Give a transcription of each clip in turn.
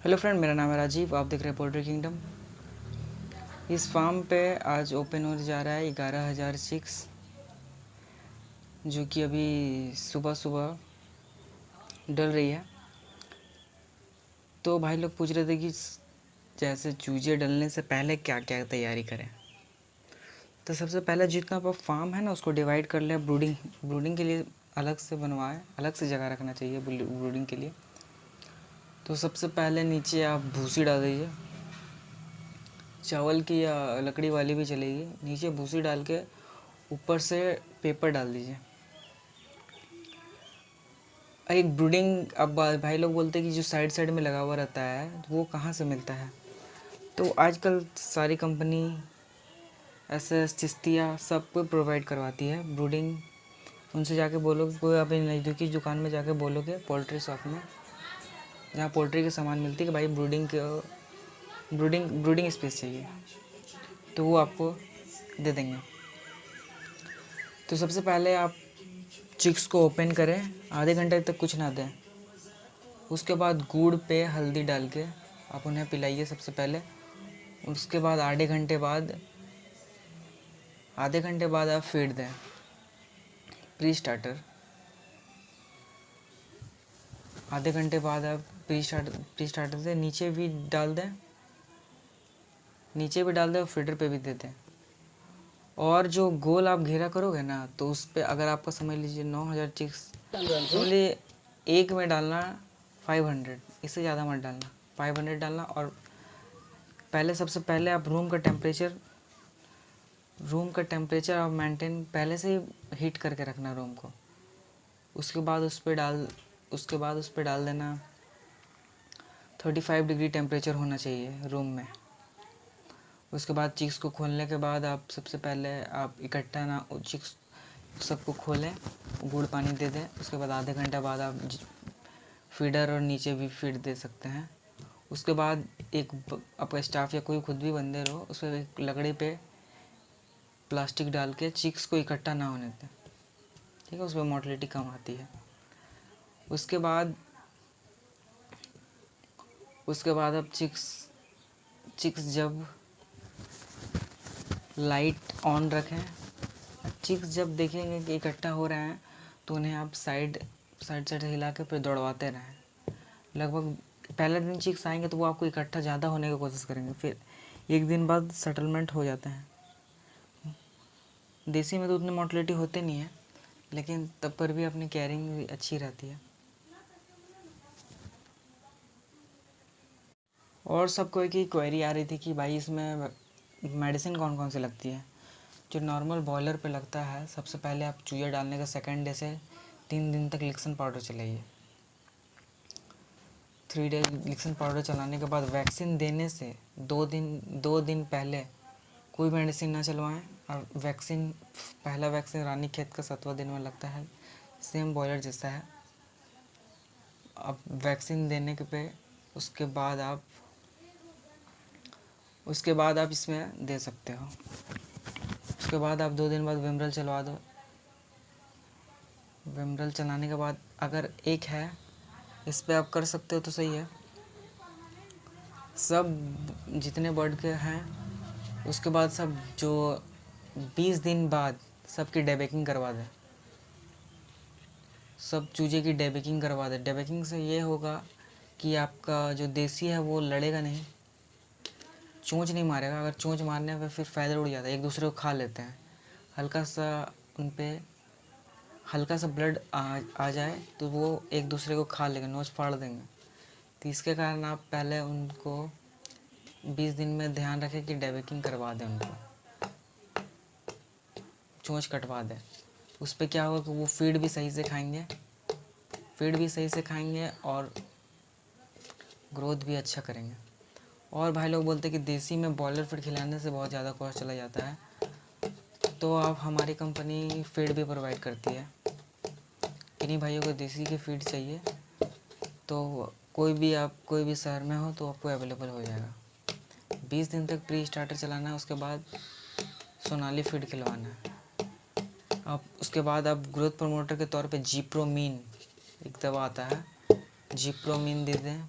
Hello friend, मेरा नाम है राजीव। आप देख रहे हैं पोल्ट्री किंगडम। इस फार्म पे आज ओपन होने जा रहा है 11,000 चिक्स, जो कि अभी सुबह सुबह डल रही है। तो भाई लोग पूछ रहे थे कि जैसे चूजे डलने से पहले क्या क्या तैयारी करें। तो सबसे पहले जितना आप फार्म है ना, उसको डिवाइड कर लें। ब्रूडिंग के लिए अलग से बनवाएं, अलग से जगह रखना चाहिए ब्रूडिंग के लिए। तो सबसे पहले नीचे आप भूसी डाल दीजिए, चावल की या लकड़ी वाली भी चलेगी। नीचे भूसी डाल के ऊपर से पेपर डाल दीजिए। एक ब्रूडिंग, अब भाई लोग बोलते हैं कि जो साइड साइड में लगा हुआ रहता है वो कहाँ से मिलता है। तो आजकल सारी कंपनी एसएस, चिश्तिया सब को प्रोवाइड करवाती है ब्रूडिंग। उनसे जाके बोलोगे, कोई अपनी नज़दीकी दुकान में जाके बोलोगे, पोल्ट्री शॉप में जहाँ पोल्ट्री के सामान मिलती है कि भाई ब्रूडिंग स्पेस चाहिए, तो वो आपको दे देंगे। तो सबसे पहले आप चिक्स को ओपन करें, आधे घंटे तक कुछ ना दें। उसके बाद गुड़ पे हल्दी डाल के आप उन्हें पिलाइए सबसे पहले। उसके बाद आधे घंटे बाद आप फीड दें आधे घंटे बाद आप प्री स्टार्टर से नीचे भी डाल दें और फीडर पे भी दे दें। और जो गोल आप घेरा करोगे ना, तो उस पर अगर आपका समझ लीजिए 9,000 चिक्स, समझ लीजिए एक में डालना 500, इससे ज़्यादा मत डालना, 500 डालना। और सबसे पहले आप रूम का टेम्परेचर आप मेंटेन पहले से ही हीट करके रखना रूम को। उसके बाद उस पर डाल देना 35 डिग्री टेम्परेचर होना चाहिए रूम में। उसके बाद चिक्स को खोलने के बाद आप सबसे पहले आप इकट्ठा ना चिक्स सबको खोलें, गुड़ पानी दे दें। उसके बाद आधे घंटे बाद आप फीडर और नीचे भी फीड दे सकते हैं। उसके बाद आपका स्टाफ या कोई खुद भी बंदे रहो, उस पर एक लकड़ी पे प्लास्टिक डाल के चिक्स को इकट्ठा ना होने दें, ठीक है। उसमें मोर्टेलिटी कम आती है। उसके बाद आप चिक्स जब लाइट ऑन रखें, चिक्स जब देखेंगे कि इकट्ठा हो रहे हैं, तो उन्हें आप साइड से हिला के फिर दौड़वाते रहें। लगभग पहले दिन चिक्स आएंगे तो वो आपको इकट्ठा ज़्यादा होने की कोशिश करेंगे, फिर एक दिन बाद सेटलमेंट हो जाते हैं। देसी में तो उतनी मोर्टेलिटी होती नहीं है, लेकिन तब पर भी अपनी केयरिंग अच्छी रहती है। और सबको एक ही क्वेरी आ रही थी कि भाई इसमें मेडिसिन कौन कौन सी लगती है। जो नॉर्मल बॉयलर पे लगता है, सबसे पहले आप चूजा डालने का सेकंड डे से 3 दिन तक लिक्सन पाउडर चलाइए। 3 डे लिक्सन पाउडर चलाने के बाद वैक्सीन देने से 2 दिन पहले कोई मेडिसिन ना चलवाएं। और पहला वैक्सीन रानीखेत का 7वां दिन में लगता है, सेम बॉयलर जैसा है। अब वैक्सीन देने के पे उसके बाद आप इसमें दे सकते हो। उसके बाद आप 2 दिन बाद विमरल चलवा दो। विमरल चलाने के बाद अगर एक है, इस पे आप कर सकते हो तो सही है। सब जितने बर्ड के हैं, उसके बाद सब जो 20 दिन बाद सबकी डेबेकिंग करवा दें। सब चूजे की डेबेकिंग करवा दें। डेबेकिंग से ये होगा कि आपका जो देसी है वो लड़ेगा नहीं, चोंच नहीं मारेगा। अगर चोंच मारने पे फिर फ़ायदा उड़ जाता है, एक दूसरे को खा लेते हैं। हल्का सा ब्लड आ जाए तो वो एक दूसरे को खा लेंगे, नोच फाड़ देंगे। तो इसके कारण आप पहले उनको 20 दिन में ध्यान रखें कि डेबेकिंग करवा दें, उनको चोंच कटवा दें। उस पर क्या होगा कि वो फीड भी सही से खाएंगे और ग्रोथ भी अच्छा करेंगे। और भाई लोग बोलते हैं कि देसी में बॉयलर फीड खिलाने से बहुत ज़्यादा कॉस्ट चला जाता है, तो आप हमारी कंपनी फीड भी प्रोवाइड करती है। किन्हीं भाइयों को देसी की फीड चाहिए तो कोई भी शहर में हो तो आपको अवेलेबल हो जाएगा। 20 दिन तक प्री स्टार्टर चलाना है, उसके बाद सोनाली फीड खिलवाना है। उसके बाद आप ग्रोथ प्रमोटर के तौर पे जीप्रोमीन एक दवा आता है, जीप्रोमीन दे दें।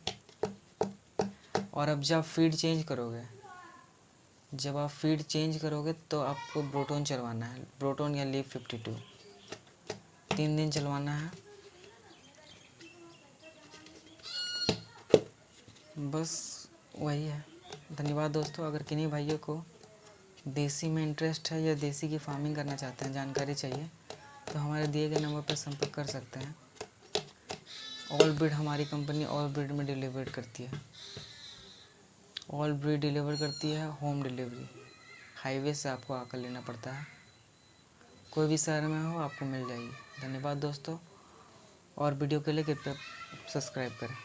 और अब जब फीड चेंज करोगे, जब आप फीड चेंज करोगे तो आपको ब्रोटोन चलवाना है, ब्रोटोन या लीव 52 3 दिन चलवाना है। बस वही है। धन्यवाद दोस्तों। अगर किन्हीं भाइयों को देसी में इंटरेस्ट है या देसी की फार्मिंग करना चाहते हैं, जानकारी चाहिए, तो हमारे दिए गए नंबर पर संपर्क कर सकते हैं। ऑल ब्रीड हमारी कंपनी ऑल ब्रीड में डिलीवर करती है, ऑल ब्रीड डिलीवर करती है, होम डिलीवरी। हाईवे से आपको आकर लेना पड़ता है, कोई भी शहर में हो आपको मिल जाएगी। धन्यवाद दोस्तों, और वीडियो के लिए कृपया सब्सक्राइब करें।